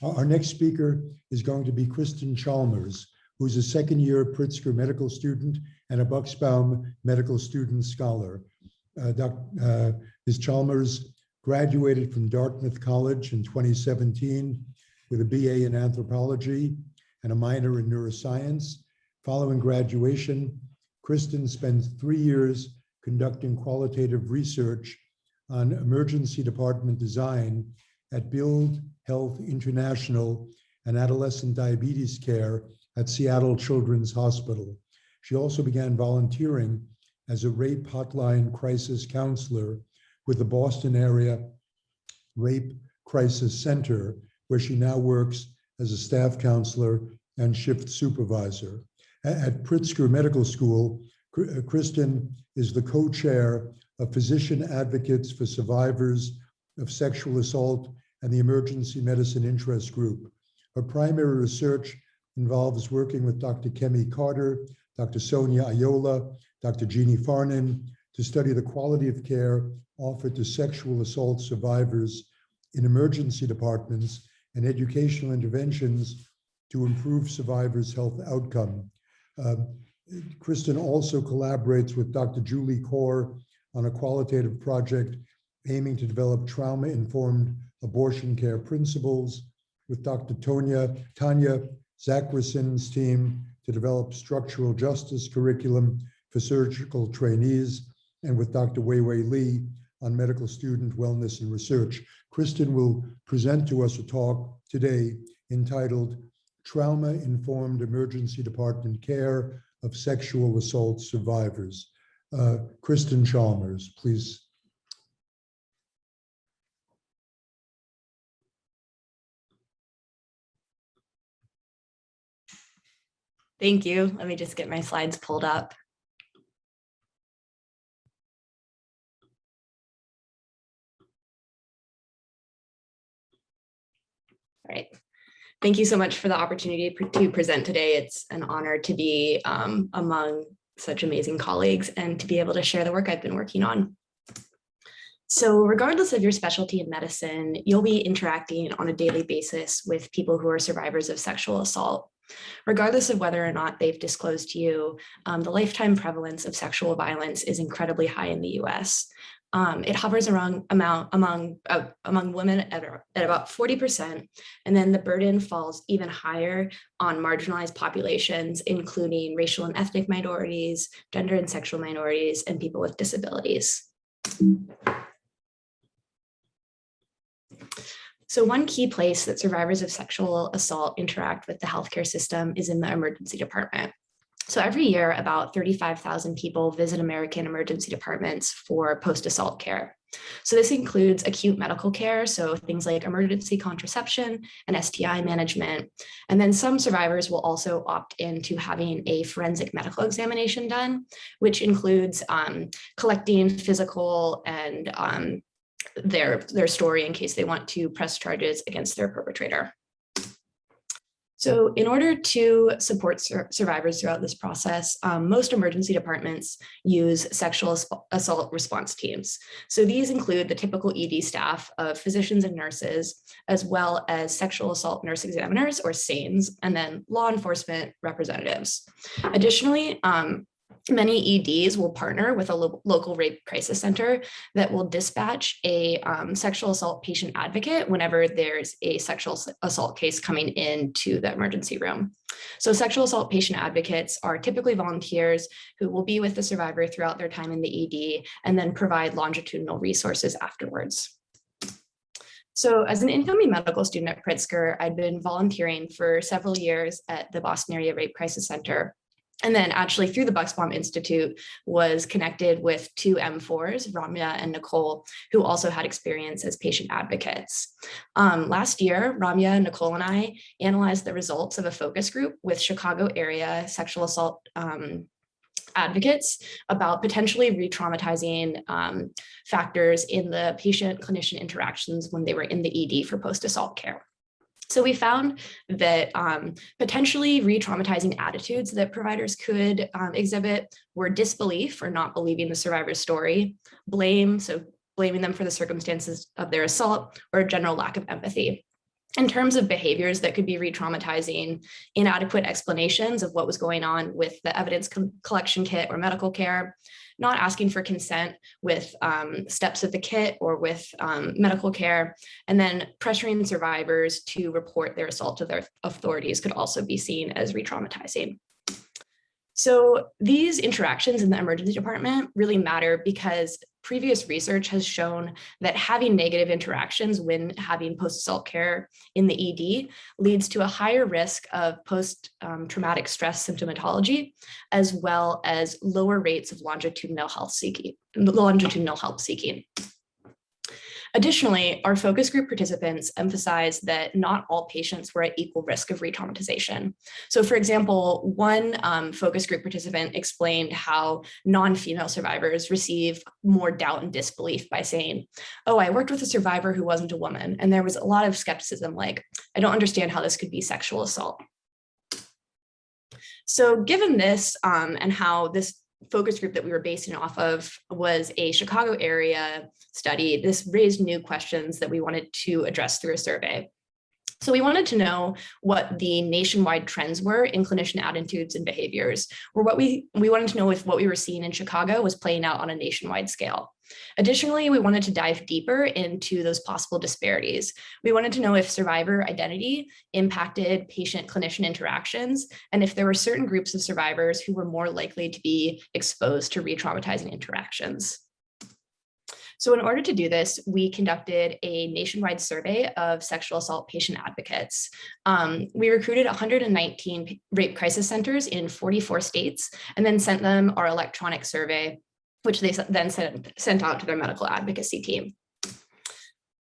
Our next speaker is going to be Kristen Chalmers, who's a second-year Pritzker medical student and a Bucksbaum medical student scholar. Ms. Chalmers graduated from Dartmouth College in 2017 with a BA in anthropology and a minor in neuroscience. Following graduation, Kristen spent 3 years conducting qualitative research on emergency department design at Build Health International and adolescent diabetes care at Seattle Children's Hospital. She also began volunteering as a rape hotline crisis counselor with the Boston area Rape Crisis Center, where she now works as a staff counselor and shift supervisor. At Pritzker Medical School, Kristen is the co-chair of Physician Advocates for Survivors of Sexual Assault and the Emergency Medicine Interest Group. Her primary research involves working with Dr. Kemi Carter, Dr. Sonia Ayola, Dr. Jeannie Farnan to study the quality of care offered to sexual assault survivors in emergency departments and educational interventions to improve survivors' health outcome. Kristen also collaborates with Dr. Julie Kaur on a qualitative project aiming to develop trauma-informed abortion care principles, with Dr. Tanya Zacharison's team to develop structural justice curriculum for surgical trainees, and with Dr. Weiwei Li on medical student wellness and research. Kristen will present to us a talk today entitled Trauma-Informed Emergency Department Care of Sexual Assault Survivors. Kristen Chalmers, please. Thank you. Let me just get my slides pulled up. All right. Thank you so much for the opportunity to present today. It's an honor to be among such amazing colleagues and to be able to share the work I've been working on. So regardless of your specialty in medicine, you'll be interacting on a daily basis with people who are survivors of sexual assault. Regardless of whether or not they've disclosed to you, the lifetime prevalence of sexual violence is incredibly high in the US. It hovers around among women at about 40%, and then the burden falls even higher on marginalized populations, including racial and ethnic minorities, gender and sexual minorities, and people with disabilities. So one key place that survivors of sexual assault interact with the healthcare system is in the emergency department. So every year, about 35,000 people visit American emergency departments for post-assault care. So this includes acute medical care, so things like emergency contraception and STI management. And then some survivors will also opt into having a forensic medical examination done, which includes collecting physical and their story in case they want to press charges against their perpetrator. So in order to support survivors throughout this process, most emergency departments use sexual assault response teams. So these include the typical ED staff of physicians and nurses, as well as sexual assault nurse examiners, or SANEs, and then law enforcement representatives. Additionally, many EDs will partner with a local rape crisis center that will dispatch a sexual assault patient advocate whenever there's a sexual assault case coming into the emergency room. So sexual assault patient advocates are typically volunteers who will be with the survivor throughout their time in the ED and then provide longitudinal resources afterwards. So as an incoming medical student at Pritzker, I'd been volunteering for several years at the Boston Area Rape Crisis Center. And then actually through the Bucksbaum Institute was connected with two M4s, Ramya and Nicole, who also had experience as patient advocates. Last year, Ramya, Nicole, and I analyzed the results of a focus group with Chicago area sexual assault advocates about potentially re-traumatizing factors in the patient-clinician interactions when they were in the ED for post-assault care. So we found that potentially re-traumatizing attitudes that providers could exhibit were disbelief, or not believing the survivor's story, blame, so blaming them for the circumstances of their assault, or a general lack of empathy. in terms of behaviors that could be re-traumatizing, inadequate explanations of what was going on with the evidence collection kit or medical care, not asking for consent with steps of the kit or with medical care, and then pressuring survivors to report their assault to their authorities could also be seen as re-traumatizing. So these interactions in the emergency department really matter because previous research has shown that having negative interactions when having post-assault care in the ED leads to a higher risk of post-traumatic stress symptomatology, as well as lower rates of longitudinal help seeking. Additionally, our focus group participants emphasized that not all patients were at equal risk of re-traumatization. So for example, one focus group participant explained how non-female survivors receive more doubt and disbelief by saying, oh, I worked with a survivor who wasn't a woman. And there was a lot of skepticism like, I don't understand how this could be sexual assault. So given this and how this focus group that we were basing off of was a Chicago area study, this raised new questions that we wanted to address through a survey. So we wanted to know what the nationwide trends were in clinician attitudes and behaviors, or what we wanted to know if what we were seeing in Chicago was playing out on a nationwide scale. Additionally, we wanted to dive deeper into those possible disparities. We wanted to know if survivor identity impacted patient-clinician interactions, and if there were certain groups of survivors who were more likely to be exposed to re-traumatizing interactions. So in order to do this, we conducted a nationwide survey of sexual assault patient advocates. We recruited 119 rape crisis centers in 44 states, and then sent them our electronic survey, which they then sent out to their medical advocacy team.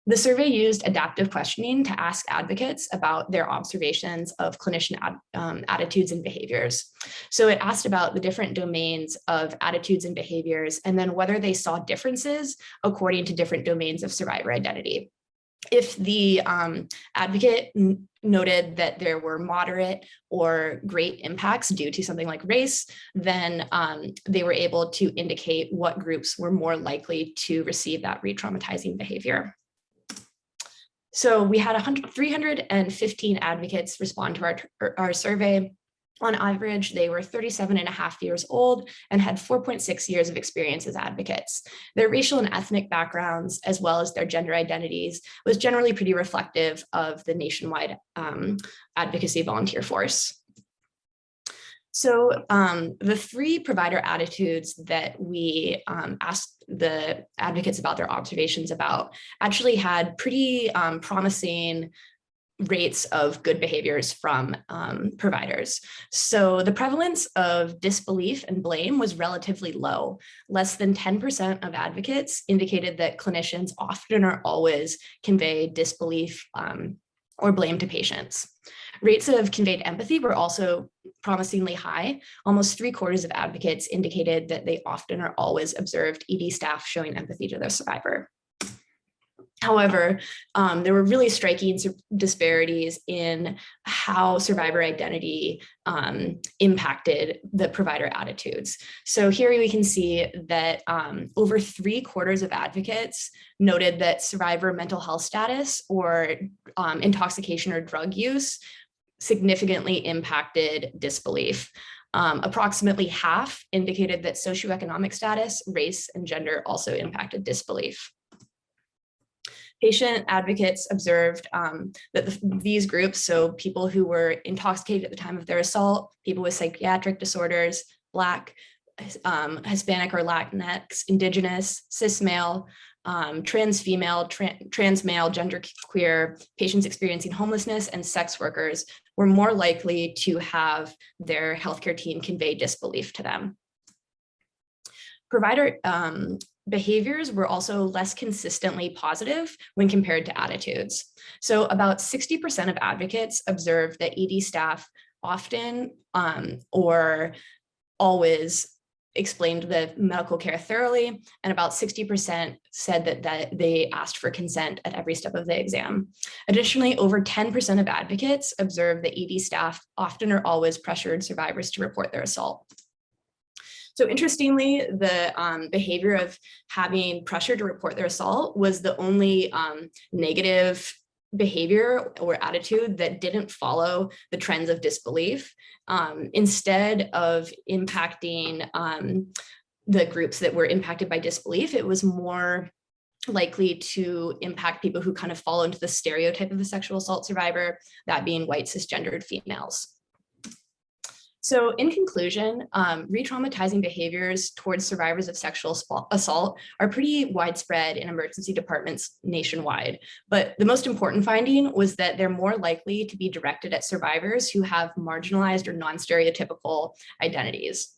The survey used adaptive questioning to ask advocates about their observations of clinician attitudes and behaviors. So it asked about the different domains of attitudes and behaviors, and then whether they saw differences according to different domains of survivor identity. If the advocate noted that there were moderate or great impacts due to something like race, then they were able to indicate what groups were more likely to receive that re-traumatizing behavior. So we had 315 advocates respond to our survey. On average, they were 37.5 years old and had 4.6 years of experience as advocates. Their racial and ethnic backgrounds, as well as their gender identities, was generally pretty reflective of the nationwide advocacy volunteer force. So the three provider attitudes that we asked the advocates about their observations about actually had pretty promising rates of good behaviors from providers. So the prevalence of disbelief and blame was relatively low. Less than 10% of advocates indicated that clinicians often or always convey disbelief or blame to patients. Rates of conveyed empathy were also promisingly high. Almost 3/4 of advocates indicated that they often or always observed ED staff showing empathy to their survivor. However, there were really striking disparities in how survivor identity impacted the provider attitudes. So here we can see that over 3/4 of advocates noted that survivor mental health status or intoxication or drug use significantly impacted disbelief. Approximately half indicated that socioeconomic status, race, and gender also impacted disbelief. Patient advocates observed that these groups, so people who were intoxicated at the time of their assault, people with psychiatric disorders, Black, Hispanic or Latinx, Indigenous, cis male, trans female, trans male, gender queer, patients experiencing homelessness, and sex workers were more likely to have their healthcare team convey disbelief to them. Provider behaviors were also less consistently positive when compared to attitudes. So about 60% of advocates observed that ED staff often or always explained the medical care thoroughly, and about 60% said that they asked for consent at every step of the exam. Additionally, over 10% of advocates observed that ED staff often or always pressured survivors to report their assault. So interestingly, the behavior of having pressure to report their assault was the only negative behavior or attitude that didn't follow the trends of disbelief. Instead of impacting the groups that were impacted by disbelief, it was more likely to impact people who kind of fall into the stereotype of a sexual assault survivor, that being white cisgendered females. So in conclusion, re-traumatizing behaviors towards survivors of sexual assault are pretty widespread in emergency departments nationwide. But the most important finding was that they're more likely to be directed at survivors who have marginalized or non-stereotypical identities.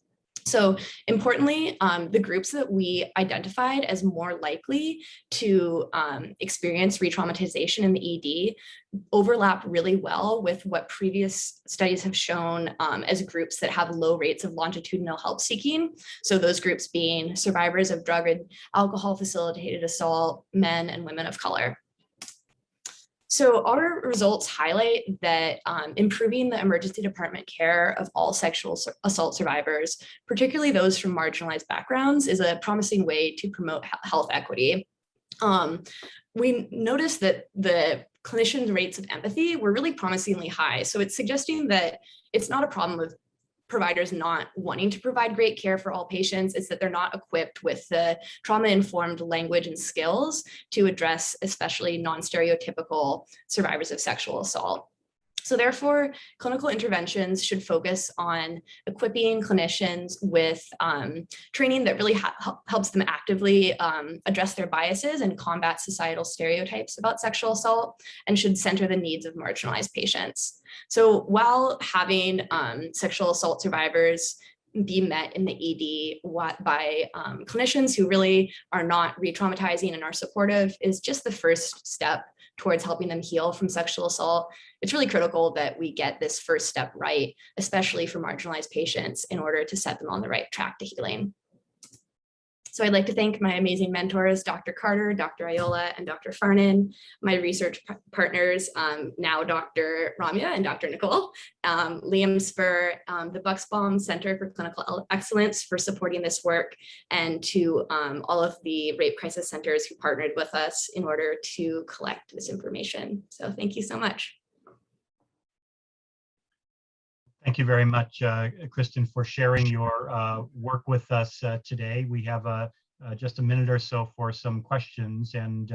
So importantly, the groups that we identified as more likely to experience re-traumatization in the ED overlap really well with what previous studies have shown as groups that have low rates of longitudinal help seeking. So those groups being survivors of drug and alcohol facilitated assault, men and women of color. So our results highlight that improving the emergency department care of all sexual assault survivors, particularly those from marginalized backgrounds, is a promising way to promote health equity. We noticed that the clinicians' rates of empathy were really promisingly high. So it's suggesting that it's not a problem with providers not wanting to provide great care for all patients, it's that they're not equipped with the trauma-informed language and skills to address especially non-stereotypical survivors of sexual assault. So therefore, clinical interventions should focus on equipping clinicians with training that really helps them actively address their biases and combat societal stereotypes about sexual assault, and should center the needs of marginalized patients. So while having sexual assault survivors be met in the ED by clinicians who really are not re-traumatizing and are supportive is just the first step towards helping them heal from sexual assault. It's really critical that we get this first step right, especially for marginalized patients, in order to set them on the right track to healing. So I'd like to thank my amazing mentors, Dr. Carter, Dr. Ayola, and Dr. Farnan, my research partners, now Dr. Ramya and Dr. Nicole, Liam Spur, the Bucksbaum Center for Clinical Excellence for supporting this work, and to all of the rape crisis centers who partnered with us in order to collect this information. So thank you so much. Thank you very much, Kristen, for sharing your work with us today. We have just a minute or so for some questions. And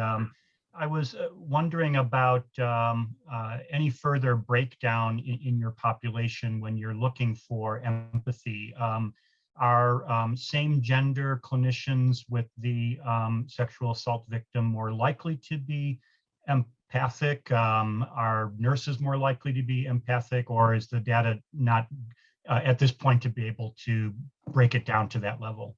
I was wondering about any further breakdown in your population when you're looking for empathy. Are same gender clinicians with the sexual assault victim more likely to be empathic? Are nurses more likely to be empathic, or is the data not at this point to be able to break it down to that level?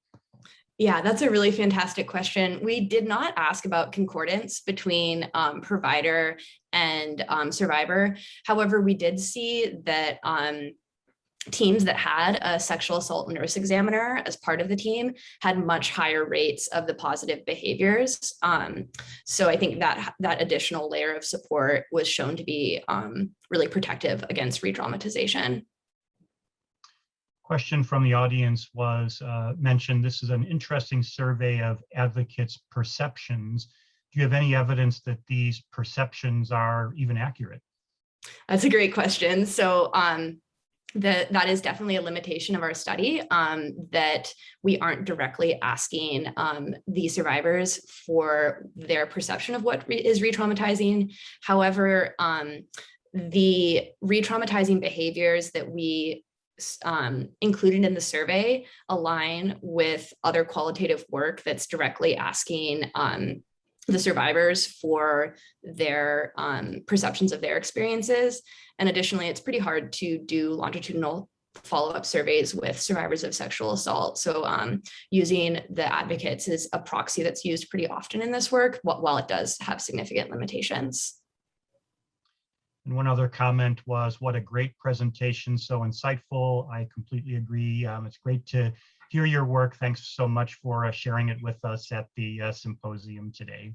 Yeah, that's a really fantastic question. We did not ask about concordance between provider and survivor. However, we did see that teams that had a sexual assault nurse examiner as part of the team had much higher rates of the positive behaviors. So I think that additional layer of support was shown to be really protective against re-traumatization. Question from the audience was mentioned, this is an interesting survey of advocates' perceptions. Do you have any evidence that these perceptions are even accurate? That's a great question. So that is definitely a limitation of our study, that we aren't directly asking the survivors for their perception of what is re-traumatizing. However, the re-traumatizing behaviors that we included in the survey align with other qualitative work that's directly asking the survivors for their perceptions of their experiences. And additionally, it's pretty hard to do longitudinal follow-up surveys with survivors of sexual assault. So using the advocates is a proxy that's used pretty often in this work, while it does have significant limitations. And one other comment was, what a great presentation, so insightful. I completely agree. It's great to hear your work. Thanks so much for sharing it with us at the symposium today.